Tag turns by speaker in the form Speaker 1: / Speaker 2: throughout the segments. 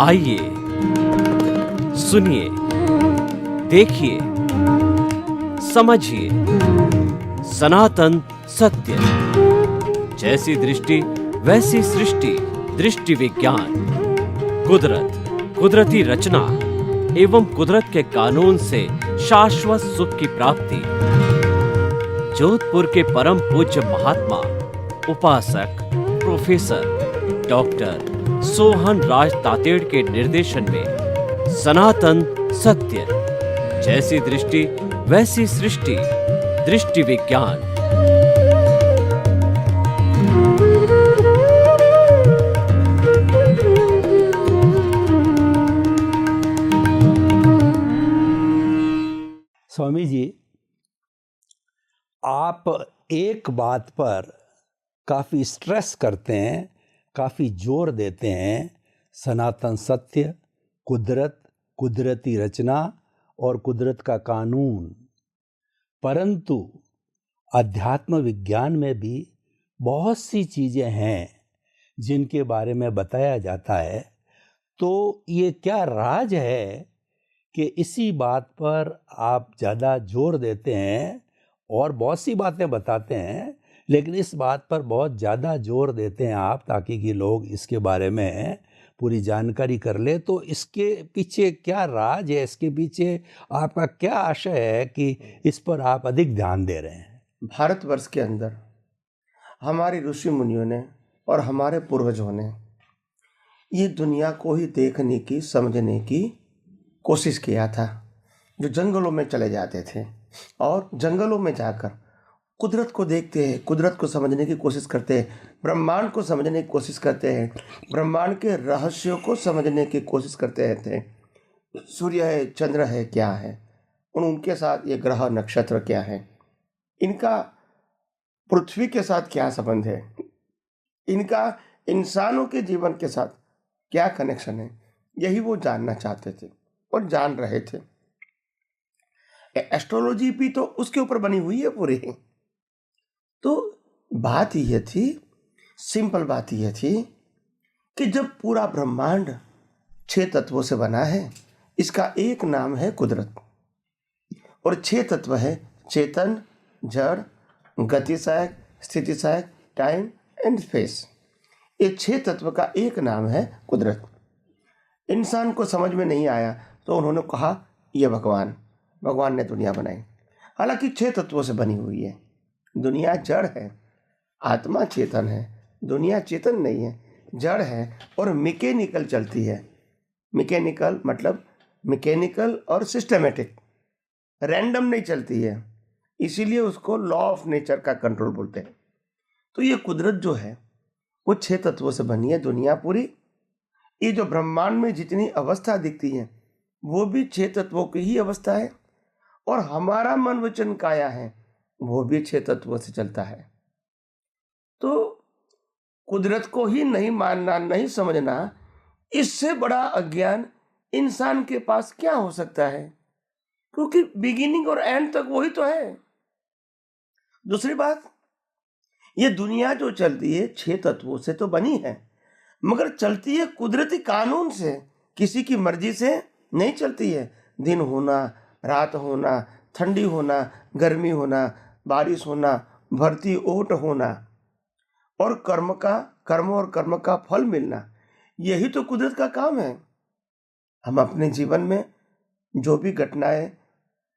Speaker 1: आइए, सुनिए, देखिए, समझिए सनातन सत्य। जैसी दृष्टि वैसी सृष्टि, दृष्टि विज्ञान। कुदरत, कुदरती रचना एवं कुदरत के कानून से शाश्वत सुख की प्राप्ति। जोधपुर के परम पूज्य महात्मा उपासक प्रोफेसर डॉक्टर सोहन राज तातेड़ के निर्देशन में सनातन सत्य। जैसी दृष्टि वैसी सृष्टि, दृष्टि विज्ञान।
Speaker 2: स्वामी जी, आप एक बात पर काफ़ी स्ट्रेस करते हैं, काफ़ी जोर देते हैं, सनातन सत्य, कुदरत, कुदरती रचना और कुदरत का कानून। परंतु अध्यात्म विज्ञान में भी बहुत सी चीज़ें हैं जिनके बारे में बताया जाता है। तो ये क्या राज है कि इसी बात पर आप ज़्यादा जोर देते हैं और बहुत सी बातें बताते हैं, लेकिन इस बात पर बहुत ज़्यादा जोर देते हैं आप, ताकि कि लोग इसके बारे में पूरी जानकारी कर ले। तो इसके पीछे क्या राज है, इसके पीछे आपका क्या आशय है कि इस पर आप अधिक ध्यान दे रहे हैं?
Speaker 3: भारतवर्ष के अंदर हमारे ऋषि मुनियों ने और हमारे पूर्वजों ने ये दुनिया को ही देखने की, समझने की कोशिश किया था। जो जंगलों में चले जाते थे और जंगलों में जाकर कुदरत को देखते हैं, कुदरत को समझने की कोशिश करते हैं, ब्रह्मांड को समझने की कोशिश करते हैं, ब्रह्मांड के रहस्यों को समझने की कोशिश करते रहते हैं। सूर्य है, चंद्र है, क्या है, उनके साथ ये ग्रह नक्षत्र क्या है, इनका पृथ्वी के साथ क्या संबंध है, इनका इंसानों के जीवन के साथ क्या कनेक्शन है, यही वो जानना चाहते थे और जान रहे थे। एस्ट्रोलॉजी भी तो उसके ऊपर बनी हुई है पूरी। तो बात यह थी, सिंपल बात यह थी कि जब पूरा ब्रह्मांड 6 तत्वों से बना है, इसका एक नाम है कुदरत, और 6 तत्व है चेतन, जड़, गतिसहायक, स्थितिसहायक, टाइम एंड स्पेस। ये 6 तत्व का एक नाम है कुदरत। इंसान को समझ में नहीं आया तो उन्होंने कहा यह भगवान ने दुनिया बनाई। हालांकि 6 तत्वों से बनी हुई है। दुनिया जड़ है, आत्मा चेतन है, दुनिया चेतन नहीं है, जड़ है और मैकेनिकल चलती है। मैकेनिकल मतलब मैकेनिकल और सिस्टमेटिक, रैंडम नहीं चलती है, इसीलिए उसको लॉ ऑफ नेचर का कंट्रोल बोलते हैं। तो ये कुदरत जो है वो 6 तत्वों से बनी है दुनिया पूरी। ये जो ब्रह्मांड में जितनी अवस्था दिखती है वो भी 6 तत्वों की ही अवस्था है, और हमारा मन वचन काया है वो भी 6 तत्वों से चलता है। तो कुदरत को ही नहीं मानना, नहीं समझना, इससे बड़ा अज्ञान इंसान के पास क्या हो सकता है, क्योंकि बिगिनिंग और एंड तक वही तो है। दूसरी बात, ये दुनिया जो चलती है 6 तत्वों से तो बनी है, मगर चलती है कुदरती कानून से, किसी की मर्जी से नहीं चलती है। दिन होना, रात होना, ठंडी होना, गर्मी होना, बारिश होना, भरती ओट होना, और कर्म का फल मिलना, यही तो कुदरत का काम है। हम अपने जीवन में जो भी घटनाएं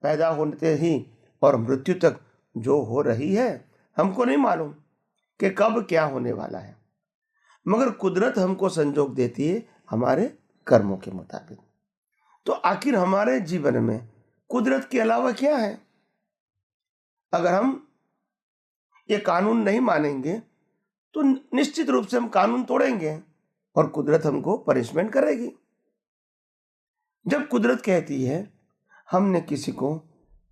Speaker 3: पैदा होते ही और मृत्यु तक जो हो रही है, हमको नहीं मालूम कि कब क्या होने वाला है, मगर कुदरत हमको संजोग देती है हमारे कर्मों के मुताबिक। तो आखिर हमारे जीवन में कुदरत के अलावा क्या है? अगर हम ये कानून नहीं मानेंगे तो निश्चित रूप से हम कानून तोड़ेंगे और कुदरत हमको पनिशमेंट करेगी। जब कुदरत कहती है हमने किसी को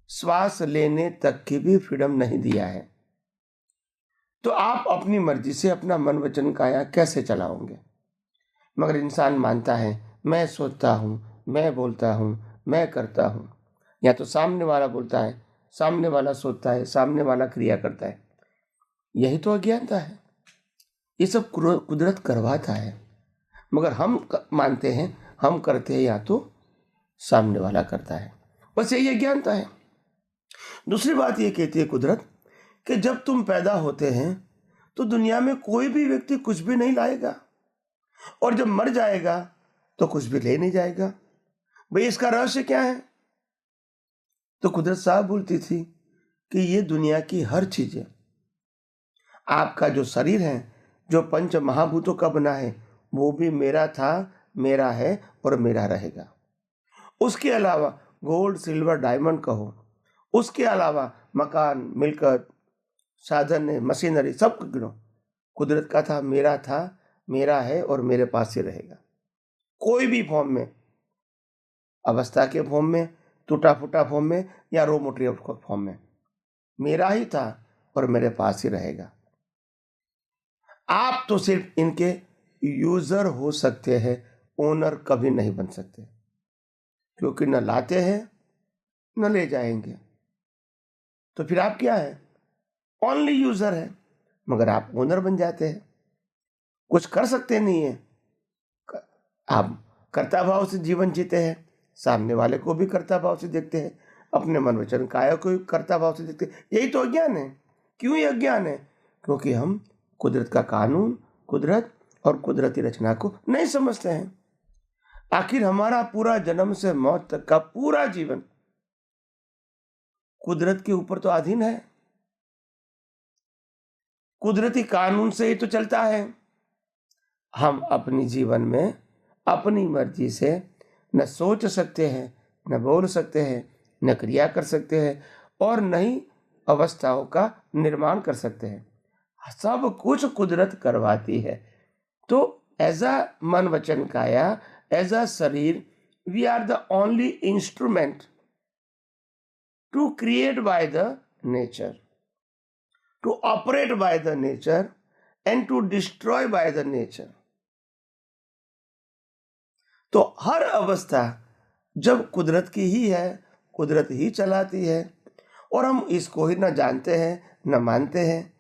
Speaker 3: श्वास लेने तक की भी फ्रीडम नहीं दिया है, तो आप अपनी मर्जी से अपना मन वचन काया कैसे चलाओगे? मगर इंसान मानता है मैं सोचता हूँ, मैं बोलता हूँ, मैं करता हूँ। या तो सामने वाला बोलता है, सामने वाला सोचता है, सामने वाला क्रिया करता है। यही तो अज्ञानता है। ये सब कुदरत करवाता है, मगर हम मानते हैं हम करते हैं या तो सामने वाला करता है। बस यही अज्ञानता है। दूसरी बात ये कहती है कुदरत कि जब तुम पैदा होते हैं तो दुनिया में कोई भी व्यक्ति कुछ भी नहीं लाएगा, और जब मर जाएगा तो कुछ भी ले नहीं जाएगा। भाई इसका रहस्य क्या है? तो कुदरत साहब बोलती थी कि ये दुनिया की हर चीज है। आपका जो शरीर है, जो पंच महाभूतों का बना है, वो भी मेरा था, मेरा है और मेरा रहेगा। उसके अलावा गोल्ड सिल्वर डायमंड कहो, उसके अलावा मकान मिलकत साधन मशीनरी सब गिनो, कुदरत का था, मेरा है और मेरे पास ही रहेगा। कोई भी फॉर्म में, अवस्था के फॉर्म में, टूटा फूटा फॉर्म में या रॉ मटेरियल फॉर्म में, मेरा ही था और मेरे पास ही रहेगा। आप तो सिर्फ इनके यूजर हो सकते हैं, ओनर कभी नहीं बन सकते, क्योंकि न लाते हैं न ले जाएंगे। तो फिर आप क्या है? ओनली यूजर है, मगर आप ओनर बन जाते हैं। कुछ कर सकते नहीं है। आप कर्ता भाव से जीवन जीते हैं, सामने वाले को भी कर्ता भाव से देखते हैं, अपने मन वचन काया को भी कर्ता भाव से देखते हैं। यही तो अज्ञान है। क्यों ये अज्ञान है? क्योंकि हम कुदरत का कानून, कुदरत और कुदरती रचना को नहीं समझते हैं। आखिर हमारा पूरा जन्म से मौत तक का पूरा जीवन कुदरत के ऊपर तो अधीन है, कुदरती कानून से ही तो चलता है। हम अपनी जीवन में अपनी मर्जी से न सोच सकते हैं, न बोल सकते हैं, न क्रिया कर सकते हैं और न ही अवस्थाओं का निर्माण कर सकते हैं। सब कुछ कुदरत करवाती है। तो एज अ मन वचन काया, एज अ शरीर, we are the only instrument to create by the nature, to operate by the nature and to destroy by the nature. तो हर अवस्था जब कुदरत की ही है, कुदरत ही चलाती है, और हम इसको ही न जानते हैं न मानते हैं।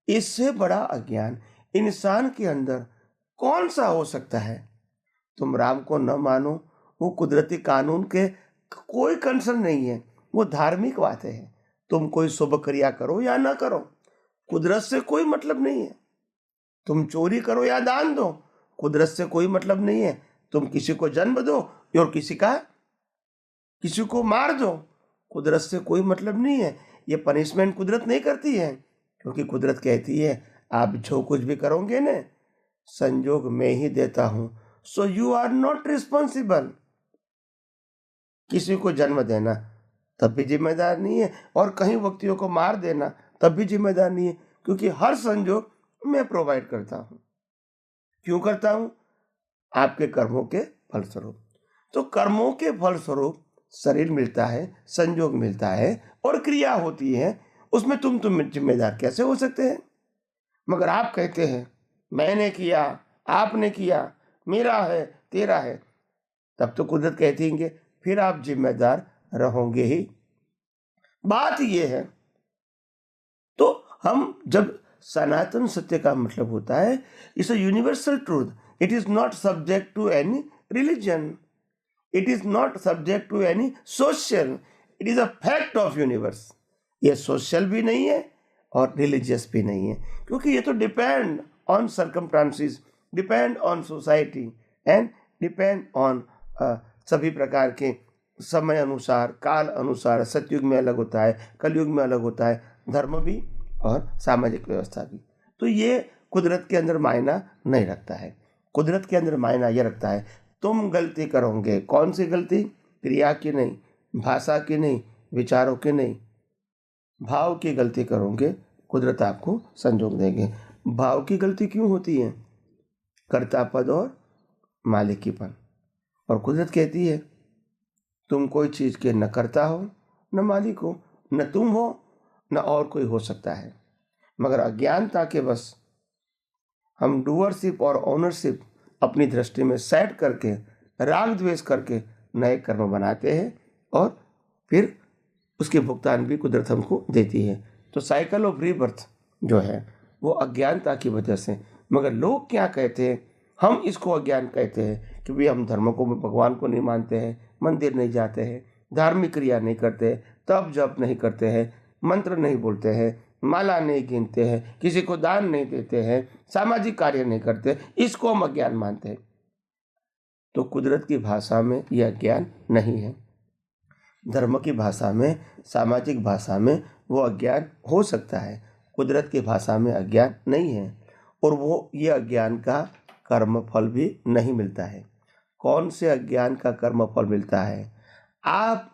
Speaker 3: इससे बड़ा अज्ञान इंसान के अंदर कौन सा हो सकता है? तुम राम को न मानो, वो कुदरती कानून के कोई कंसर्न नहीं है, वो धार्मिक बातें हैं। तुम कोई शुभ क्रिया करो या ना करो, कुदरत से कोई मतलब नहीं है। तुम चोरी करो या दान दो, कुदरत से कोई मतलब नहीं है। तुम किसी को जन्म दो और किसी को मार दो, कुदरत से कोई मतलब नहीं है। ये पनिशमेंट कुदरत नहीं करती है, क्योंकि कुदरत कहती है आप जो कुछ भी करोगे न, संजोग मैं ही देता हूं, so you are not responsible. किसी को जन्म देना तब भी जिम्मेदार नहीं है, और कहीं व्यक्तियों को मार देना तब भी जिम्मेदार नहीं है, क्योंकि हर संजोग मैं प्रोवाइड करता हूं। क्यों करता हूं? आपके कर्मों के फलस्वरूप। तो कर्मों के फलस्वरूप शरीर मिलता है, संजोग मिलता है और क्रिया होती है। उसमें तुम जिम्मेदार कैसे हो सकते हैं? मगर आप कहते हैं मैंने किया, आपने किया, मेरा है, तेरा है, तब तो कुदरत कहती है फिर आप जिम्मेदार रहोगे ही। बात ये है। तो हम जब सनातन सत्य का मतलब होता है, it's a universal truth, it is not subject to any religion, it is not subject to any social, it is a fact of universe. ये सोशल भी नहीं है और रिलीजियस भी नहीं है, क्योंकि ये तो depend on circumstances, depend on society and depend on सभी प्रकार के समय अनुसार, काल अनुसार। सतयुग में अलग होता है, कलयुग में अलग होता है, धर्म भी और सामाजिक व्यवस्था भी। तो ये कुदरत के अंदर मायना नहीं रखता है। कुदरत के अंदर मायना यह रखता है तुम गलती करोगे। कौन सी गलती? क्रिया की नहीं, भाषा की नहीं, विचारों की नहीं, भाव की गलती करोगे, कुदरत आपको संजोग देंगे। भाव की गलती क्यों होती है? कर्ता पद और मालिकीपन। और कुदरत कहती है तुम कोई चीज के न करता हो न मालिक हो, न तुम हो न और कोई हो सकता है। मगर अज्ञानता के बस हम डूअरशिप और ओनरशिप अपनी दृष्टि में सेट करके, राग द्वेष करके नए कर्म बनाते हैं, और फिर उसके भुगतान भी कुदरत हमको देती है। तो साइकिल ऑफ रीबर्थ जो है वो अज्ञानता की वजह से। मगर लोग क्या कहते हैं? हम इसको अज्ञान कहते हैं कि भाई हम धर्म को, भगवान को नहीं मानते हैं, मंदिर नहीं जाते हैं, धार्मिक क्रिया नहीं करते, तप जप नहीं करते हैं, मंत्र नहीं बोलते हैं, माला नहीं गिनते हैं, किसी को दान नहीं देते हैं, सामाजिक कार्य नहीं करते, इसको हम अज्ञान मानते हैं। तो कुदरत की भाषा में यह अज्ञान नहीं है। धर्म की भाषा में, सामाजिक भाषा में वो अज्ञान हो सकता है, कुदरत की भाषा में अज्ञान नहीं है। और वो ये अज्ञान का कर्म फल भी नहीं मिलता है। कौन से अज्ञान का कर्म फल मिलता है? आप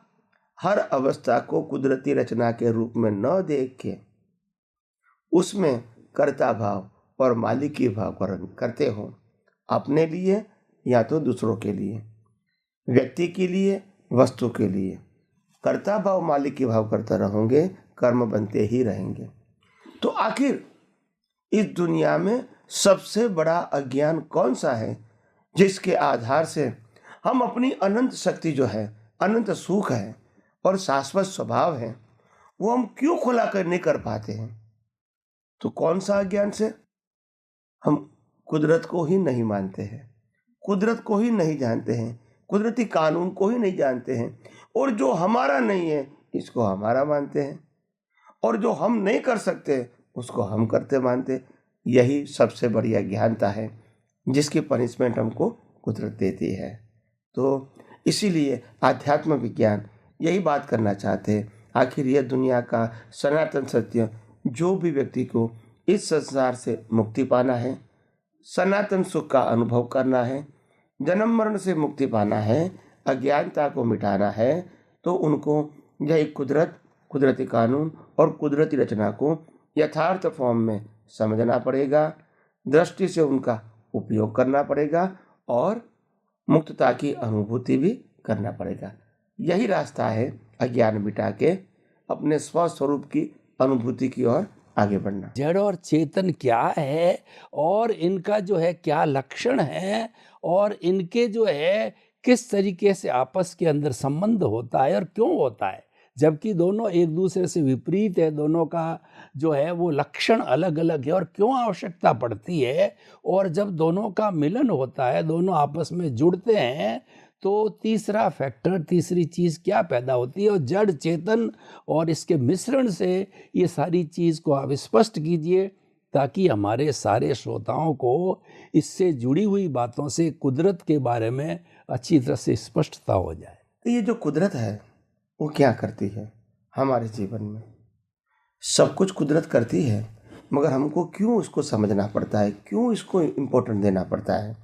Speaker 3: हर अवस्था को कुदरती रचना के रूप में न देख के उसमें कर्ता भाव और मालिकी भाव करते हो, अपने लिए या तो दूसरों के लिए, व्यक्ति के लिए, वस्तु के लिए। कर्ता भाव मालिकी भाव करते रहोगे, कर्म बनते ही रहेंगे। तो आखिर इस दुनिया में सबसे बड़ा अज्ञान कौन सा है, जिसके आधार से हम अपनी अनंत शक्ति जो है, अनंत सुख है और शाश्वत स्वभाव है, वो हम क्यों खुला कर नहीं कर पाते हैं? तो कौन सा अज्ञान से? हम कुदरत को ही नहीं मानते हैं, कुदरत को ही नहीं जानते हैं, कुदरती कानून को ही नहीं जानते हैं, और जो हमारा नहीं है इसको हमारा मानते हैं, और जो हम नहीं कर सकते उसको हम करते मानते। यही सबसे बड़ी अज्ञानता है, जिसकी पनिशमेंट हमको कुदरत देती है। तो इसीलिए आध्यात्म विज्ञान यही बात करना चाहते हैं, आखिर यह दुनिया का सनातन सत्य, जो भी व्यक्ति को इस संसार से मुक्ति पाना है, सनातन सुख का अनुभव करना है, जन्म मरण से मुक्ति पाना है, अज्ञानता को मिटाना है, तो उनको यही कुदरत, कुदरती कानून और कुदरती रचना को यथार्थ फॉर्म में समझना पड़ेगा, दृष्टि से उनका उपयोग करना पड़ेगा और मुक्तता की अनुभूति भी करना पड़ेगा। यही रास्ता है अज्ञान मिटा के अपने स्वस्वरूप की अनुभूति की ओर आगे बढ़ना।
Speaker 2: जड़ और चेतन क्या है और इनका जो है क्या लक्षण है और इनके जो है किस तरीके से आपस के अंदर संबंध होता है और क्यों होता है, जबकि दोनों एक दूसरे से विपरीत है, दोनों का जो है वो लक्षण अलग अलग है और क्यों आवश्यकता पड़ती है, और जब दोनों का मिलन होता है, दोनों आपस में जुड़ते हैं, तो तीसरा फैक्टर, तीसरी चीज़ क्या पैदा होती है, और जड़ चेतन और इसके मिश्रण से ये सारी चीज़ को आप स्पष्ट कीजिए, ताकि हमारे सारे श्रोताओं को इससे जुड़ी हुई बातों से कुदरत के बारे में अच्छी तरह से स्पष्टता हो जाए।
Speaker 3: तो ये जो कुदरत है वो क्या करती है हमारे जीवन में? सब कुछ कुदरत करती है, मगर हमको क्यों उसको समझना पड़ता है, क्यों इसको इम्पोर्टेंट देना पड़ता है?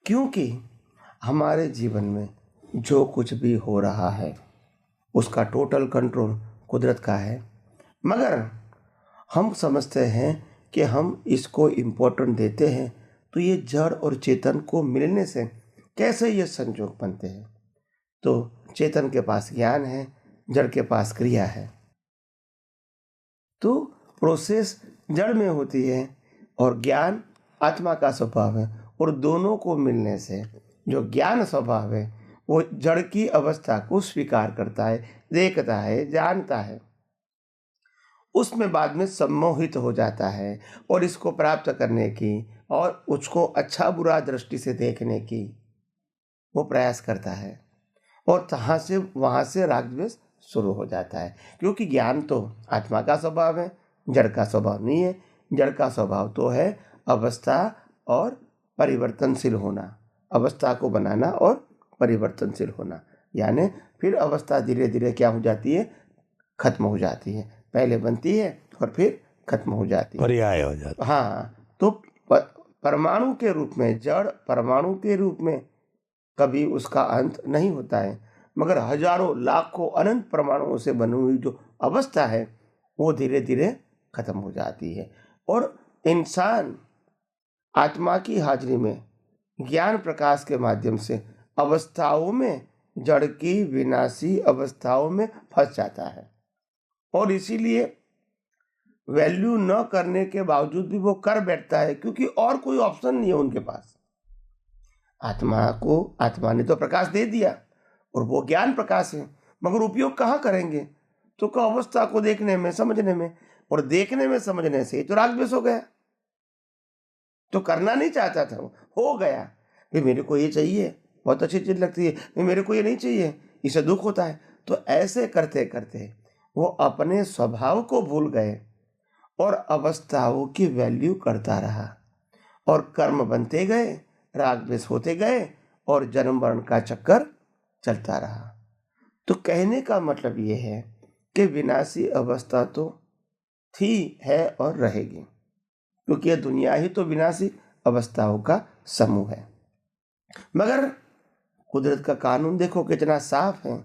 Speaker 3: क्योंकि हमारे जीवन में जो कुछ भी हो रहा है उसका टोटल कंट्रोल कुदरत का है, मगर हम समझते हैं कि हम इसको इम्पोर्टेंट देते हैं। तो ये जड़ और चेतन को मिलने से कैसे ये संयोग बनते हैं? तो चेतन के पास ज्ञान है, जड़ के पास क्रिया है, तो प्रोसेस जड़ में होती है और ज्ञान आत्मा का स्वभाव है, और दोनों को मिलने से जो ज्ञान स्वभाव है वो जड़ की अवस्था को स्वीकार करता है, देखता है, जानता है, उसमें बाद में सम्मोहित हो जाता है और इसको प्राप्त करने की और उसको अच्छा बुरा दृष्टि से देखने की वो प्रयास करता है, और वहाँ से राग द्वेष शुरू हो जाता है। क्योंकि ज्ञान तो आत्मा का स्वभाव है, जड़ का स्वभाव नहीं है। जड़ का स्वभाव तो है अवस्था और परिवर्तनशील होना, अवस्था को बनाना और परिवर्तनशील होना, यानी फिर अवस्था धीरे धीरे क्या हो जाती है, खत्म हो जाती है, पहले बनती है और फिर खत्म हो जाती है,
Speaker 2: पर्याय हो जाता है।
Speaker 3: हाँ, तो परमाणु के रूप में, जड़ परमाणु के रूप में कभी उसका अंत नहीं होता है, मगर हजारों लाखों अनंत परमाणुओं से बनी हुई जो अवस्था है वो धीरे धीरे खत्म हो जाती है। और इंसान आत्मा की हाजिरी में ज्ञान प्रकाश के माध्यम से अवस्थाओं में, जड़ की विनाशी अवस्थाओं में फंस जाता है, और इसीलिए वैल्यू न करने के बावजूद भी वो कर बैठता है, क्योंकि और कोई ऑप्शन नहीं है उनके पास। आत्मा ने तो प्रकाश दे दिया और वो ज्ञान प्रकाश है, मगर उपयोग कहाँ करेंगे? तो अवस्था को देखने में, समझने में, और देखने में समझने से तो राग द्वेष हो गया। तो करना नहीं चाहता था, हो गया, भाई मेरे को ये चाहिए, बहुत अच्छी चीज़ लगती है, भाई मेरे को ये नहीं चाहिए, इससे दुख होता है। तो ऐसे करते करते वो अपने स्वभाव को भूल गए और अवस्थाओं की वैल्यू करता रहा, और कर्म बनते गए, राग द्वेष होते गए, और जन्म मरण का चक्कर चलता रहा। तो कहने का मतलब ये है कि विनाशी अवस्था तो थी, है और रहेगी, क्योंकि यह दुनिया ही तो विनाशी अवस्थाओं का समूह है। मगर कुदरत का कानून देखो कितना साफ है।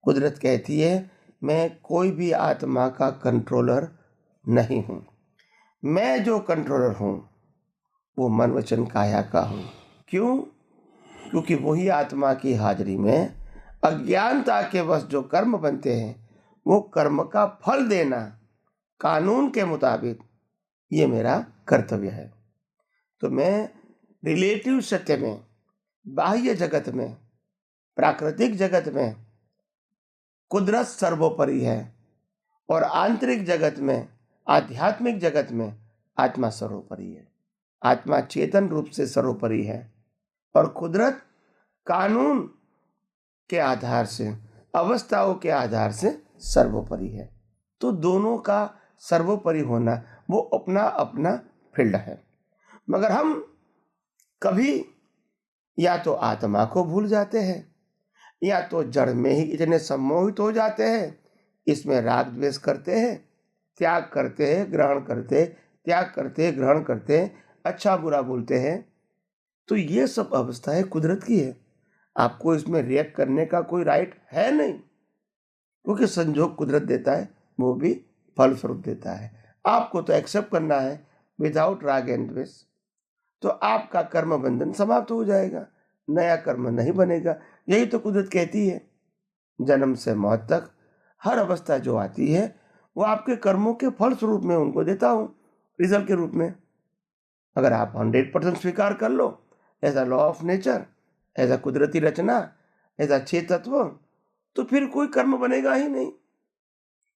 Speaker 3: कुदरत कहती है मैं कोई भी आत्मा का कंट्रोलर नहीं हूँ, मैं जो कंट्रोलर हूँ वो मन वचन काया का हूँ। क्यों? क्योंकि वही आत्मा की हाजिरी में अज्ञानता के वश जो कर्म बनते हैं, वो कर्म का फल देना कानून के मुताबिक ये मेरा कर्तव्य है। तो मैं रिलेटिव सत्य में, बाह्य जगत में, प्राकृतिक जगत में कुदरत सर्वोपरि है, और आंतरिक जगत में, आध्यात्मिक जगत में आत्मा सर्वोपरि है। आत्मा चेतन रूप से सर्वोपरि है, और कुदरत कानून के आधार से, अवस्थाओं के आधार से सर्वोपरि है। तो दोनों का सर्वोपरि होना वो अपना अपना फील्ड है। मगर हम कभी या तो आत्मा को भूल जाते हैं, या तो जड़ में ही इतने सम्मोहित हो जाते हैं, इसमें राग द्वेष करते हैं, त्याग करते हैं, ग्रहण करते, त्याग करते, ग्रहण करते, अच्छा बुरा बोलते हैं। तो ये सब अवस्थाएं कुदरत की है, आपको इसमें रिएक्ट करने का कोई राइट है नहीं, क्योंकि संजोग कुदरत देता है, वो भी फल स्वरूप देता है। आपको तो एक्सेप्ट करना है विदाउट राग एंड द्वेष, तो आपका कर्म बंधन समाप्त हो जाएगा, नया कर्म नहीं बनेगा। यही तो कुदरत कहती है। जन्म से मौत तक हर अवस्था जो आती है वो आपके कर्मों के फल स्वरूप में उनको देता हूँ, रिजल्ट के रूप में। अगर आप 100% स्वीकार कर लो as a law of nature, as a कुदरती रचना, एज अ छह तत्व, तो फिर कोई कर्म बनेगा ही नहीं,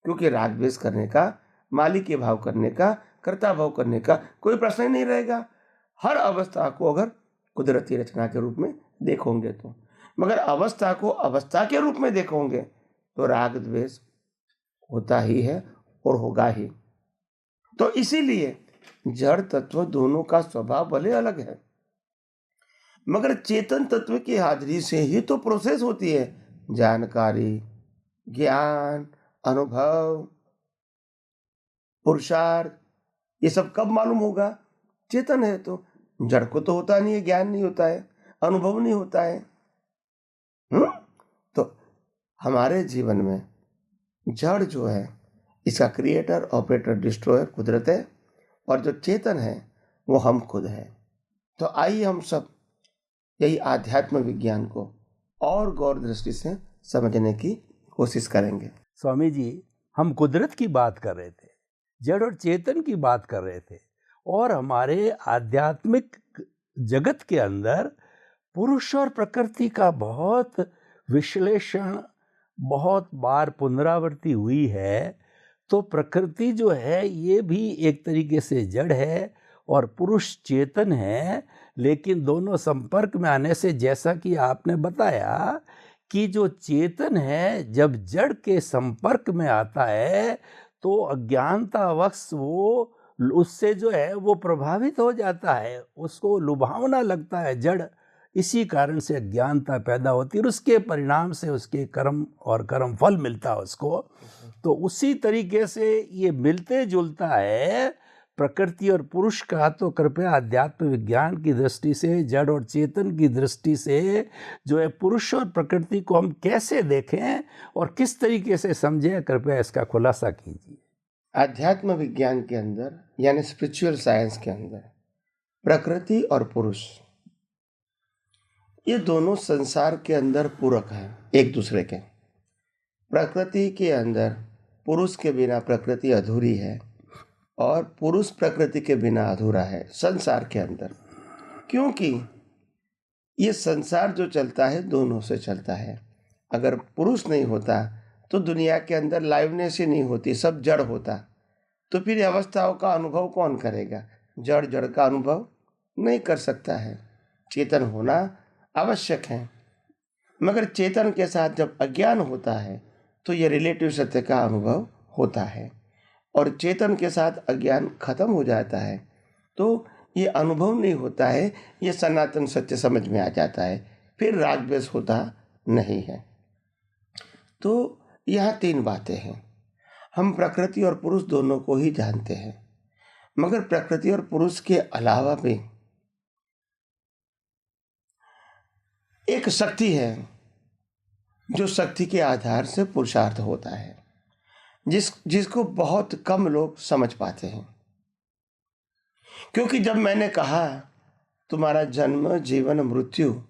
Speaker 3: क्योंकि राग द्वेष करने का, मालिक के भाव करने का, कर्ता भाव करने का कोई प्रश्न ही नहीं रहेगा। हर अवस्था को अगर कुदरती रचना के रूप में देखोगे तो, मगर अवस्था को अवस्था के रूप में देखोगे तो राग द्वेष होता ही है और होगा ही। तो इसीलिए जड़ तत्व दोनों का स्वभाव भले अलग है, मगर चेतन तत्व की हाजिरी से ही तो प्रोसेस होती है। जानकारी, ज्ञान, अनुभव, पुरुषार्थ, ये सब कब मालूम होगा? चेतन है तो। जड़ को तो होता नहीं है, ज्ञान नहीं होता है, अनुभव नहीं होता है। तो हमारे जीवन में जड़ जो है, इसका क्रिएटर, ऑपरेटर, डिस्ट्रॉयर कुदरत है, और जो चेतन है वो हम खुद हैं। तो आइए हम सब यही आध्यात्म विज्ञान को और गौर दृष्टि से समझने की कोशिश करेंगे।
Speaker 2: स्वामी जी, हम कुदरत की बात कर रहे थे, जड़ और चेतन की बात कर रहे थे, और हमारे आध्यात्मिक जगत के अंदर पुरुष और प्रकृति का बहुत विश्लेषण बहुत बार पुनरावृत्ति हुई है। तो प्रकृति जो है ये भी एक तरीके से जड़ है और पुरुष चेतन है, लेकिन दोनों संपर्क में आने से, जैसा कि आपने बताया कि जो चेतन है जब जड़ के संपर्क में आता है तो अज्ञानतावश वो उससे जो है वो प्रभावित हो जाता है, उसको लुभावना लगता है जड़। इसी कारण से अज्ञानता पैदा होती है और उसके परिणाम से उसके कर्म और कर्म फल मिलता है उसको। तो उसी तरीके से ये मिलते जुलता है प्रकृति और पुरुष का। तो कृपया अध्यात्म विज्ञान की दृष्टि से, जड़ और चेतन की दृष्टि से जो है पुरुष और प्रकृति को हम कैसे देखें और किस तरीके से समझें, कृपया इसका खुलासा कीजिए।
Speaker 3: आध्यात्म विज्ञान के अंदर यानी स्पिरिचुअल साइंस के अंदर प्रकृति और पुरुष ये दोनों संसार के अंदर पूरक हैं एक दूसरे के। प्रकृति के अंदर पुरुष के बिना प्रकृति अधूरी है और पुरुष प्रकृति के बिना अधूरा है संसार के अंदर, क्योंकि ये संसार जो चलता है दोनों से चलता है। अगर पुरुष नहीं होता तो दुनिया के अंदर लाइवनेस ही नहीं होती, सब जड़ होता। तो फिर अवस्थाओं का अनुभव कौन करेगा? जड़ जड़ का अनुभव नहीं कर सकता है। चेतन होना आवश्यक है, मगर चेतन के साथ जब अज्ञान होता है तो ये रिलेटिव सत्य का अनुभव होता है, और चेतन के साथ अज्ञान खत्म हो जाता है तो ये अनुभव नहीं होता है, ये सनातन सत्य समझ में आ जाता है, फिर राग द्वेष होता नहीं है। तो यहाँ 3 बातें हैं। हम प्रकृति और पुरुष दोनों को ही जानते हैं, मगर प्रकृति और पुरुष के अलावा भी एक शक्ति है जो शक्ति के आधार से पुरुषार्थ होता है, जिसको बहुत कम लोग समझ पाते हैं। क्योंकि जब मैंने कहा तुम्हारा जन्म जीवन मृत्यु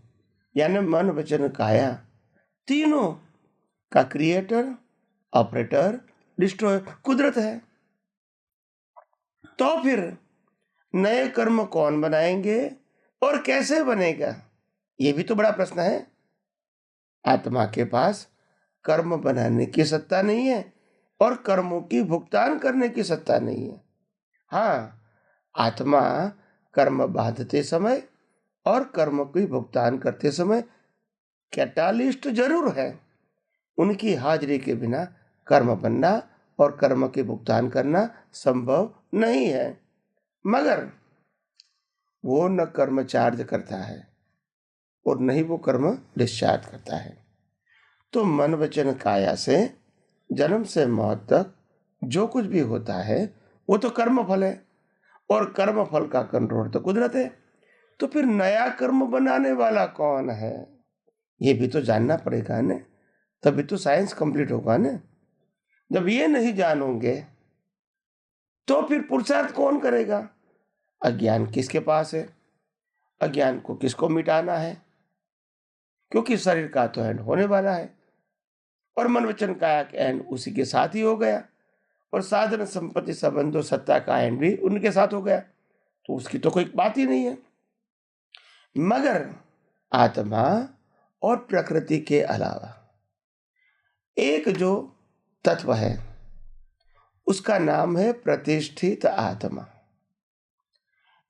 Speaker 3: यानी मन वचन काया तीनों का क्रिएटर ऑपरेटर डिस्ट्रॉयर कुदरत है, तो फिर नए कर्म कौन बनाएंगे और कैसे बनेगा, ये भी तो बड़ा प्रश्न है। आत्मा के पास कर्म बनाने की सत्ता नहीं है और कर्मों की भुगतान करने की सत्ता नहीं है। हाँ, आत्मा कर्म बांधते समय और कर्म की भुगतान करते समय कैटालिस्ट जरूर है। उनकी हाजिरी के बिना कर्म बनना और कर्म के भुगतान करना संभव नहीं है, मगर वो न कर्म चार्ज करता है और नहीं वो कर्म डिस्चार्ज करता है। तो मन वचन काया से जन्म से मौत तक जो कुछ भी होता है वो तो कर्म फल है, और कर्म फल का कंट्रोल तो कुदरत है। तो फिर नया कर्म बनाने वाला कौन है, ये भी तो जानना पड़ेगा ना, तभी तो साइंस कंप्लीट होगा ना। जब ये नहीं जानोगे तो फिर पुरुषार्थ कौन करेगा? अज्ञान किसके पास है? अज्ञान को किसको मिटाना है? क्योंकि शरीर का तो एंड होने वाला है, और मन वचन काया का एंड उसी के साथ ही हो गया, और साधन संपत्ति संबंधों सत्ता का एंड भी उनके साथ हो गया, तो उसकी तो कोई बात ही नहीं है। मगर आत्मा और प्रकृति के अलावा एक जो तत्व है उसका नाम है प्रतिष्ठित आत्मा।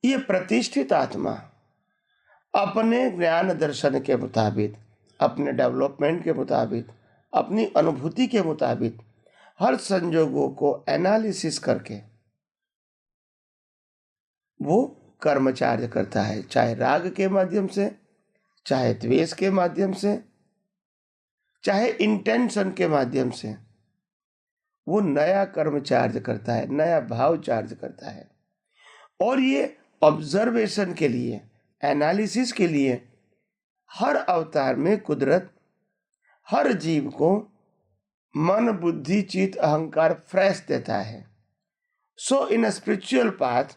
Speaker 3: ये प्रतिष्ठित आत्मा अपने ज्ञान दर्शन के मुताबिक, अपने डेवलपमेंट के मुताबिक, अपनी अनुभूति के मुताबिक हर संजोगों को एनालिसिस करके वो कर्म चार्ज करता है, चाहे राग के माध्यम से, चाहे द्वेष के माध्यम से, चाहे इंटेंशन के माध्यम से। वो नया कर्म चार्ज करता है, नया भाव चार्ज करता है, और ये ऑब्जर्वेशन के लिए, एनालिसिस के लिए हर अवतार में कुदरत हर जीव को मन बुद्धि चित्त अहंकार फ्रेश देता है। सो इन अ स्पिरिचुअल पाथ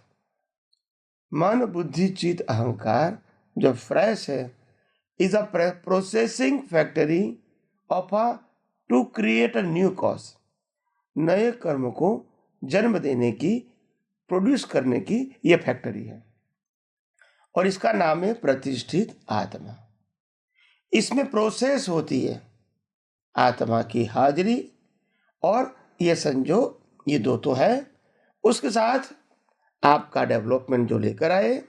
Speaker 3: मन बुद्धि चित्त अहंकार जो फ्रेश है is a processing factory of a to create a new cause. नए कर्म को जन्म देने की, प्रोड्यूस करने की यह फैक्ट्री है, और इसका नाम है प्रतिष्ठित आत्मा। इसमें प्रोसेस होती है आत्मा की हाजिरी और ये संजोग, ये दो तो है, उसके साथ आपका डेवलपमेंट जो लेकर आए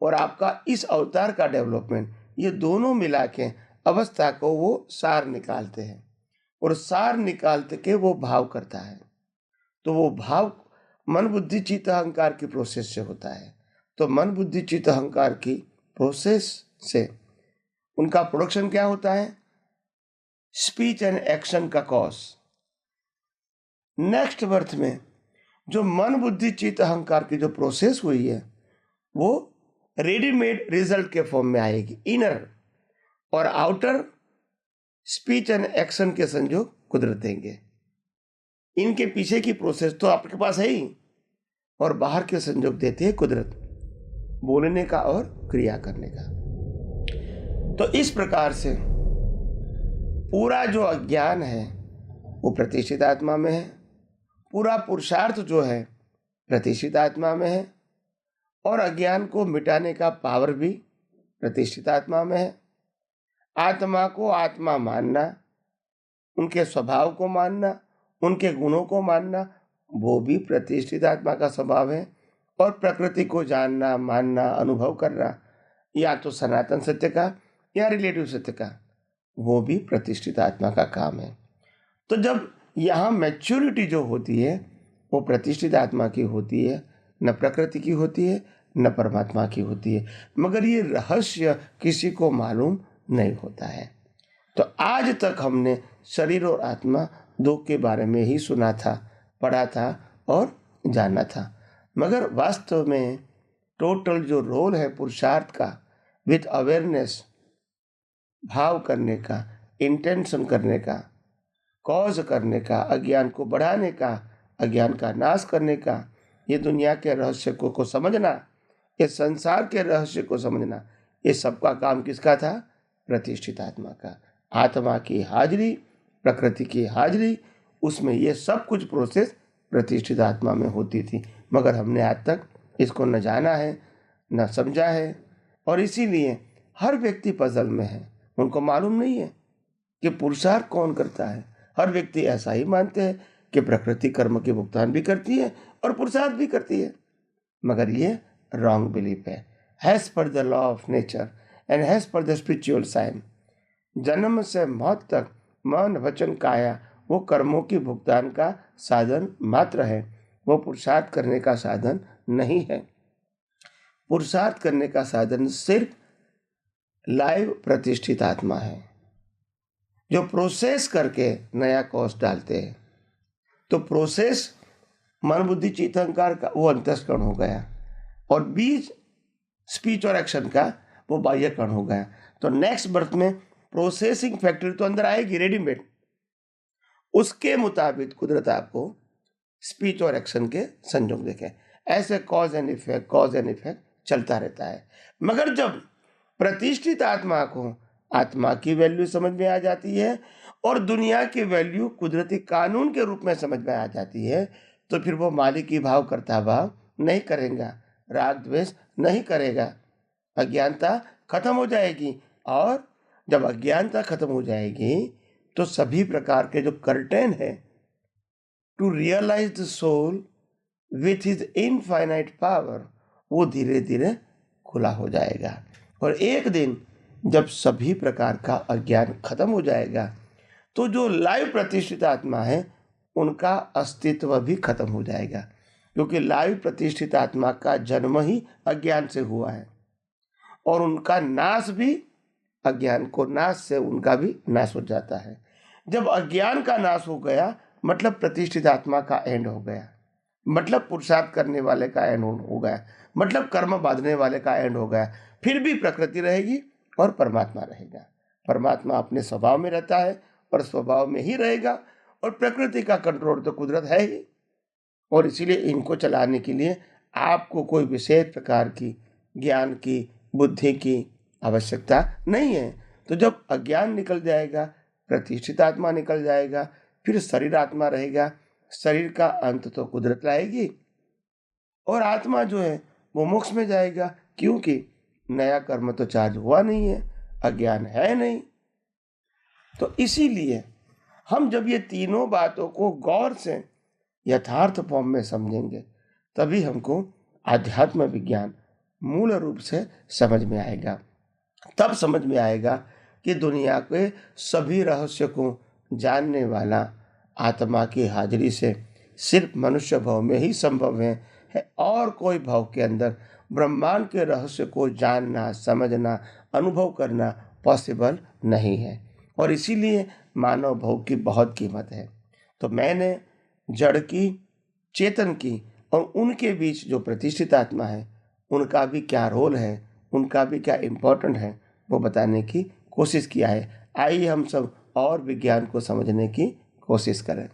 Speaker 3: और आपका इस अवतार का डेवलपमेंट, ये दोनों मिला के अवस्था को वो सार निकालते हैं, और सार निकालते के वो भाव करता है। तो वो भाव मन बुद्धि चित्त अहंकार की प्रोसेस से होता है। तो मन बुद्धि चित्त अहंकार की प्रोसेस से उनका प्रोडक्शन क्या होता है? स्पीच एंड एक्शन का कॉज। नेक्स्ट बर्थ में जो मन बुद्धि चित्त अहंकार की जो प्रोसेस हुई है वो रेडीमेड रिजल्ट के फॉर्म में आएगी। इनर और आउटर स्पीच एंड एक्शन के संजोग कुदरत देंगे। इनके पीछे की प्रोसेस तो आपके पास है ही, और बाहर के संजोग देते हैं कुदरत, बोलने का और क्रिया करने का। तो इस प्रकार से पूरा जो अज्ञान है वो प्रतिष्ठित आत्मा में है, पूरा पुरुषार्थ जो है प्रतिष्ठित आत्मा में है, और अज्ञान को मिटाने का पावर भी प्रतिष्ठित आत्मा में है। आत्मा को आत्मा मानना, उनके स्वभाव को मानना, उनके गुणों को मानना, वो भी प्रतिष्ठित आत्मा का स्वभाव है। और प्रकृति को जानना, मानना, अनुभव करना, या तो सनातन सत्य का या रिलेटिव सत्य का, वो भी प्रतिष्ठित आत्मा का काम है। तो जब यहाँ मैच्योरिटी जो होती है वो प्रतिष्ठित आत्मा की होती है, न प्रकृति की होती है, न परमात्मा की होती है, मगर ये रहस्य किसी को मालूम नहीं होता है। तो आज तक हमने शरीर और आत्मा दो के बारे में ही सुना था, पढ़ा था और जाना था, मगर वास्तव में टोटल जो रोल है पुरुषार्थ का, विथ अवेयरनेस, भाव करने का, इंटेंशन करने का, कॉज करने का, अज्ञान को बढ़ाने का, अज्ञान का नाश करने का, ये दुनिया के रहस्य को समझना, ये संसार के रहस्य को समझना, ये सबका काम किसका था? प्रतिष्ठित आत्मा का। आत्मा की हाजिरी, प्रकृति की हाजिरी, उसमें ये सब कुछ प्रोसेस प्रतिष्ठित आत्मा में होती थी, मगर हमने आज तक इसको न जाना है, न समझा है, और इसीलिए हर व्यक्ति पजल में है। उनको मालूम नहीं है कि पुरुषार्थ कौन करता है। हर व्यक्ति ऐसा ही मानते हैं कि प्रकृति कर्म के भुगतान भी करती है और पुरुषार्थ भी करती है, मगर ये रॉन्ग बिलीफ है। हैज पर the law of nature and has पर द स्पिरिचुअल साइन, जन्म से मौत तक मन वचन काया वो कर्मों की भुगतान का साधन मात्र है, वो पुरुषार्थ करने का साधन नहीं है। पुरुषार्थ करने का साधन सिर्फ लाइव प्रतिष्ठित आत्मा है, जो प्रोसेस करके नया कॉज डालते हैं। तो प्रोसेस मन बुद्धि चित्त अहंकार का वो अंतस्करण हो गया, और बीज स्पीच और एक्शन का वो बाह्यकरण हो गया। तो नेक्स्ट बर्थ में प्रोसेसिंग फैक्ट्री तो अंदर आएगी रेडीमेड, उसके मुताबिक कुदरत आपको स्पीच और एक्शन के संयोग देखे। ऐसे कॉज एंड इफेक्ट चलता रहता है। मगर जब प्रतिष्ठित आत्मा को आत्मा की वैल्यू समझ में आ जाती है और दुनिया की वैल्यू कुदरती कानून के रूप में समझ में आ जाती है, तो फिर वो मालिक की भाव करता भाव नहीं करेगा, राग द्वेष नहीं करेगा, अज्ञानता खत्म हो जाएगी। और जब अज्ञानता खत्म हो जाएगी तो सभी प्रकार के जो कर्टेन है to realise the soul with his infinite power, वो धीरे धीरे खुला हो जाएगा। और एक दिन जब सभी प्रकार का अज्ञान खत्म हो जाएगा तो जो लाइव प्रतिष्ठित आत्मा है उनका अस्तित्व भी खत्म हो जाएगा, क्योंकि लाइव प्रतिष्ठित आत्मा का जन्म ही अज्ञान से हुआ है, और उनका नाश भी अज्ञान को नाश से उनका भी नाश हो जाता है। जब अज्ञान का नाश हो गया मतलब प्रतिष्ठित आत्मा का एंड हो गया, मतलब पुरुषार्थ करने वाले का एंड हो गया, मतलब कर्म बांधने वाले का एंड हो गया। फिर भी प्रकृति रहेगी और परमात्मा रहेगा। परमात्मा अपने स्वभाव में रहता है और स्वभाव में ही रहेगा, और प्रकृति का कंट्रोल तो कुदरत है ही, और इसीलिए इनको चलाने के लिए आपको कोई विशेष प्रकार की ज्ञान की बुद्धि की आवश्यकता नहीं है। तो जब अज्ञान निकल जाएगा, प्रतिष्ठित आत्मा निकल जाएगा, फिर शरीर आत्मा रहेगा। शरीर का अंत तो कुदरत लाएगी, और आत्मा जो है वो मोक्ष में जाएगा, क्योंकि नया कर्म तो चार्ज हुआ नहीं है, अज्ञान है नहीं। तो इसीलिए हम जब ये तीनों बातों को गौर से यथार्थ फॉर्म में समझेंगे, तभी हमको आध्यात्म विज्ञान मूल रूप से समझ में आएगा। तब समझ में आएगा कि दुनिया के सभी रहस्य को जानने वाला आत्मा की हाजिरी से सिर्फ मनुष्य भाव में ही संभव है, और कोई भाव के अंदर ब्रह्मांड के रहस्य को जानना, समझना, अनुभव करना पॉसिबल नहीं है। और इसीलिए मानव भाव की बहुत कीमत है। तो मैंने जड़ की, चेतन की और उनके बीच जो प्रतिष्ठित आत्मा है उनका भी क्या रोल है, उनका भी क्या इम्पोर्टेंट है, वो बताने की कोशिश किया है। आइए हम सब और विज्ञान को समझने की कोशिश करें।